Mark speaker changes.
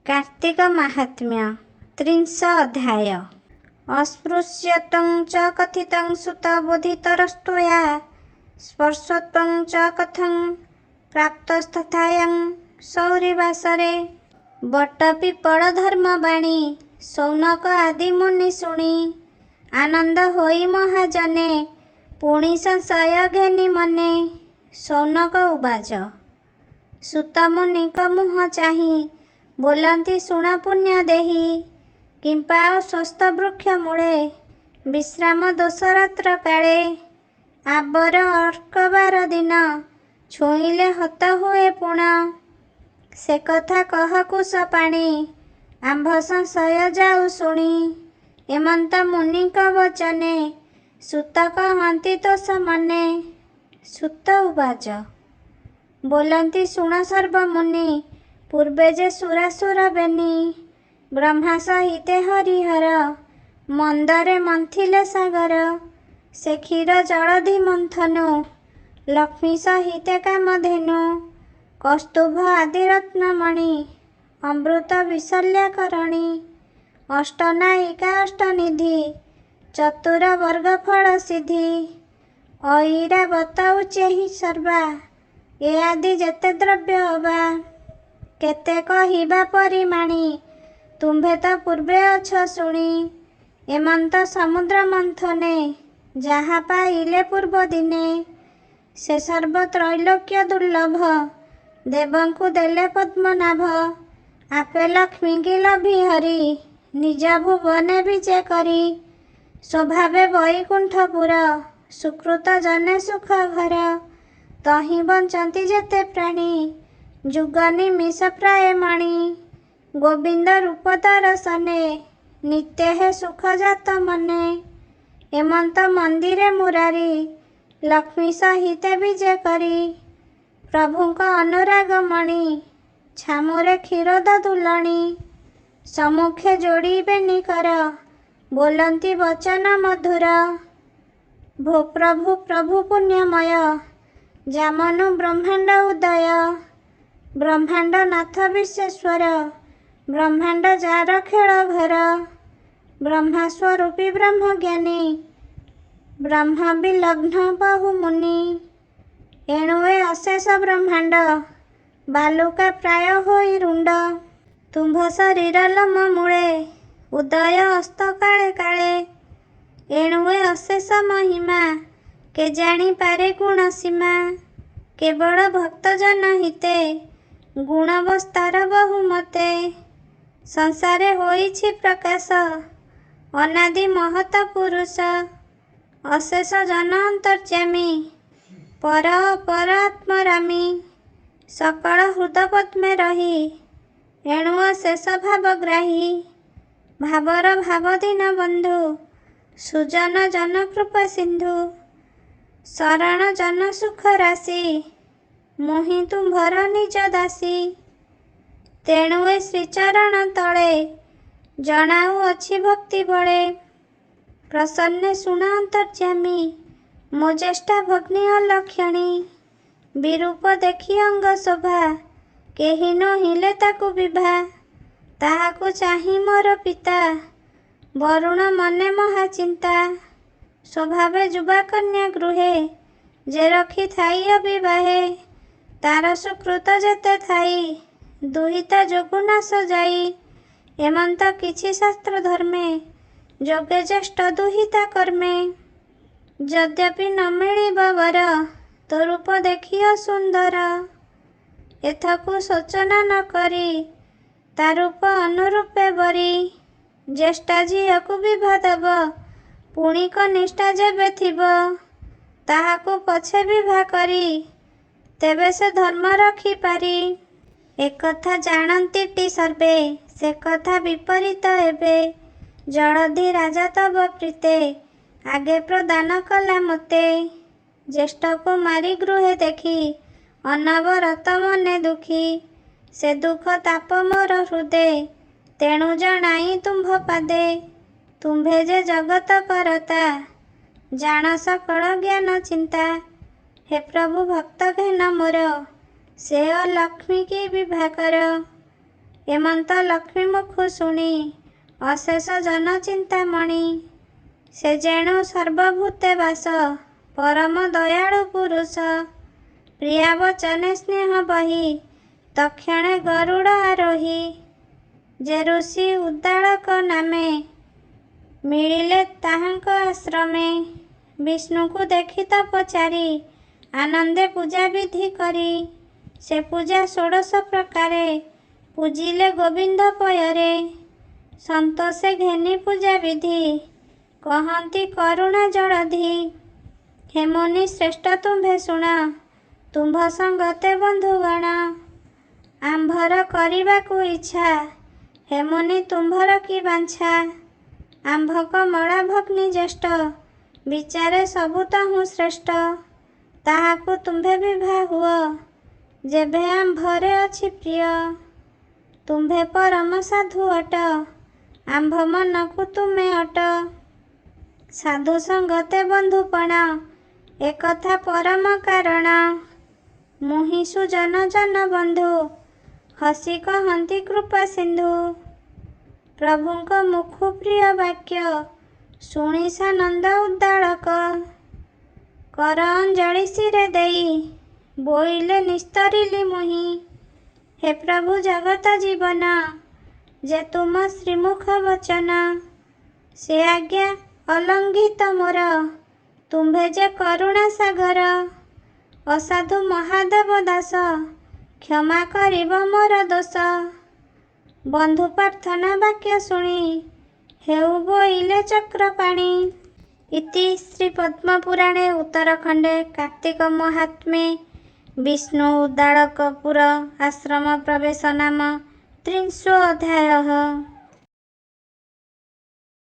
Speaker 1: कार्तिक माहात्म्य 30 अध्याय। अस्पृश्यत्वं च कथितं सुतबोधितरस्त्वया स्पर्शत्वं च कथं प्राप्तस्तथायं सौरिवासरे। बटपिपळ धर्मवाणी शौनक आदि मुनि शुणी आनंद होई महाजने पुणी संशय घेनी मने। शौनक उवाच सुत मुनिक मुह चाही बोलती शुण पुण्य देही किंपा स्वस्थ वृक्ष मूले विश्राम दोष रात्र काले। आबर अर्कबार दिन छुईले हत हुए पुण से कथा कह कुश पाणी आंभ संशय जाऊ शुणी। एमंत मुनिक वचने सुत कहती तोष मने। सुत उवाच बोलती शुण सर्व मुनि पूर्वे जे सुरासुर बेनी ब्रह्मा सहिते हरिहर मंदरे मंथिले सागर। से क्षीर जलधि मंथनु लक्ष्मी सहिते कामधेनु कौस्तुभ आदि रत्नमणि अमृत विशल्य करणी। अष्टनायिका अष्टनिधि चतुर वर्ग फल सिद्धि ऐरावत उच्चेहि सर्वा ए आदि जेते द्रव्य हवा। केते कहिबा परिमाणी तुम्भे तो पूर्वे अछ शुणी। एमंत समुद्र मंथने जहा पाइले पूर्व दिने से सर्व त्रैलोक्य दुर्लभ देवंकु देले पद्मनाभ। आपे लक्ष्मी की लभी हरि निज भुवने विजे करी स्वभावे वैकुंठपुर सुकृत जने सुख घर। तहि बंचंती जेते प्राणी जुग निमिष प्राय मणि। गोविंद रूप दर्शने नित्य है सुख जात मने। एमंत मंदिरे मुरारी लक्ष्मी सहिते विजे करी प्रभुंक अनुराग मणि छामुरे क्षीर दुलणी। सम्मुखे जोड़ी बेनी कर बोलती वचन मधुर भो प्रभु प्रभु पुण्यमय जामनु ब्रह्मांड उदय। ब्रह्मांड नाथ विश्वेश्वर ब्रह्मांड जार खेल घर। ब्रह्मा स्वरूपी ब्रह्म ज्ञानी ब्रह्म विलग्न बहु मुनि। एणुए अशेष ब्रह्मांड बालुका प्राय होई रुंड। तुम्भ शरीर लम मूले उदय अस्त काले काले। एणुए अशेष महिमा के जानी पारे गुण सीमा। केवल भक्त जन हिते गुणवस्तार बहुमते। संसारे होइछि प्रकाश अनादि महत पुरुष। अशेष जन अंतर्यामी पर अपर आत्मरामी। सकल हृद पद्मे रही एणु अशेष भावग्राही। भावर भाव दीन बंधु सुजन जन कृपा सिंधु। शरण जन सुख राशि मोहि तुम्भर निज दासी। तेणु ए श्रीचरण तले जनाऊ अछि भक्ति बळे। प्रसन्ने शुण अंतर्यामी मो ज्येष्ठा भग्नि अलक्षणी। विरूप देखि अंग शोभा केहि नहिले ताकु विभा। ताहाकु चाहि मोर पिता वरुण मने महाचिंता। स्वभावे जुबा कन्या गृहे जे रखी थाई अविवाहे। तार सुकृत जेते थाई दुहित जोगु नाश जाई। एमंत किछि शास्त्र धर्मे जोगे ज्येष्ठ दुहिता कर्मे। यद्यपि न मिलिब वर तो रूप देखियो सुंदर। एथकु शोचना न करी ता रूप अनुरूपे बरी। ज्येष्ठा झियकु विभा देब पुणी कनिष्ठा जेबे थिब। ताहाकु पछे विभा करी तेबे से धर्म रखी पारी। एक कथा जानती सर्वे से कथा विपरीत हेबे। जलधि राजा तब प्रीते आगे प्रदान कला मते। ज्येष्ठ को मारी गृहे देखी अनवरत मने दुखी। से दुख ताप मोर हृदे तेणु जनाई तुम्भ पादे। तुम्भे जे जगत करता जान सकल ज्ञान चिंता। हे प्रभु भक्त घेन मोर से अलक्ष्मी की विभा कर। ଏମନ୍ତ ଲକ୍ଷ୍ମୀ ମୁଖୁ ଶୁଣି ଅଶେଷ ଜନ ଚିନ୍ତାମଣି। ସେ ଯେଣୁ ସର୍ବଭୂତେ ବାସ ପରମ ଦୟାଳୁ ପୁରୁଷ। ପ୍ରିୟା ବଚନେ ସ୍ନେହ ବହି ତକ୍ଷଣେ ଗରୁଡ଼ ଆରୋହୀ। ଯେ ଋଷି ଉଦ୍ଦାଳକ ନାମେ ମିଳିଲେ ତାହାଙ୍କ ଆଶ୍ରମେ। ବିଷ୍ଣୁଙ୍କୁ ଦେଖି ତପଚାରି ଆନନ୍ଦେ ପୂଜା ବିଧି କରି। ସେ ପୂଜା ଷୋଡ଼ଶ ପ୍ରକାରେ ପୂଜିଲେ ଗୋବିନ୍ଦ ପୟରେ। ସନ୍ତୋଷେ ଘେନି ପୂଜା ବିଧି କହନ୍ତି କରୁଣା ଜଳଧି। ହେ ମୁନି ଶ୍ରେଷ୍ଠ ତୁମ୍ଭେ ଶୁଣ ତୁମ୍ଭ ସଙ୍ଗତେ ବନ୍ଧୁଗଣ। ଆମ୍ଭର କରିବାକୁ ଇଚ୍ଛା ହେ ମୁନି ତୁମ୍ଭର କି ବାଞ୍ଛା। ଆମ୍ଭ କମଳା ଭଗ୍ନି ଜ୍ୟେଷ୍ଠ ବିଚାରେ ସବୁ ତହୁଁ ଶ୍ରେଷ୍ଠ। ତାହାକୁ ତୁମ୍ଭେ ବିଭା ହୁଅ ଯେଭେ ଆମ୍ଭରେ ଅଛି ପ୍ରିୟ। ତୁମ୍ଭେ ପରମ ସାଧୁ ଅଟ ଆମ୍ଭ ମନକୁ ତୁମେ ଅଟ। ସାଧୁ ସଙ୍ଗତେ ବନ୍ଧୁପଣ ଏକଥା ପରମ କାରଣ। ମୁହିଁ ସୁଜନ ଜନ ବନ୍ଧୁ ହସି କହନ୍ତି କୃପା ସିନ୍ଧୁ। ପ୍ରଭୁଙ୍କ ମୁଖୁ ପ୍ରିୟ ବାକ୍ୟ ଶୁଣି ସାନନ୍ଦ ଉଦ୍ଦାଳକ। କର ଅଞ୍ଜଳି ଶିରେ ଦେଇ ବୋଇଲେ ନିସ୍ତରିଲି ମୁହିଁ। ହେ ପ୍ରଭୁ ଜଗତ ଜୀବନ ଯେ ତୁମ ଶ୍ରୀମୁଖ ବଚନ। ସେ ଆଜ୍ଞା ଅଲଙ୍ଘିତ ମୋର ତୁମ୍ଭେ ଯେ କରୁଣା ସାଗର। ଅସାଧୁ ମହାଦେବ ଦାସ କ୍ଷମା କରିବ ମୋର ଦୋଷ। ବନ୍ଧୁ ପ୍ରାର୍ଥନା ବାକ୍ୟ ଶୁଣି ହେଉ ବୋଇଲେ ଚକ୍ରପାଣି। ଇତି ଶ୍ରୀ ପଦ୍ମପୁରାଣେ ଉତ୍ତରଖଣ୍ଡେ କାର୍ତ୍ତିକ ମହାତ୍ମ୍ୟେ ବିଷ୍ଣୁ ଉଦ୍ଦାଳକପୁର ଆଶ୍ରମ ପ୍ରବେଶ ନାମ 30 ଅଧ୍ୟାୟः।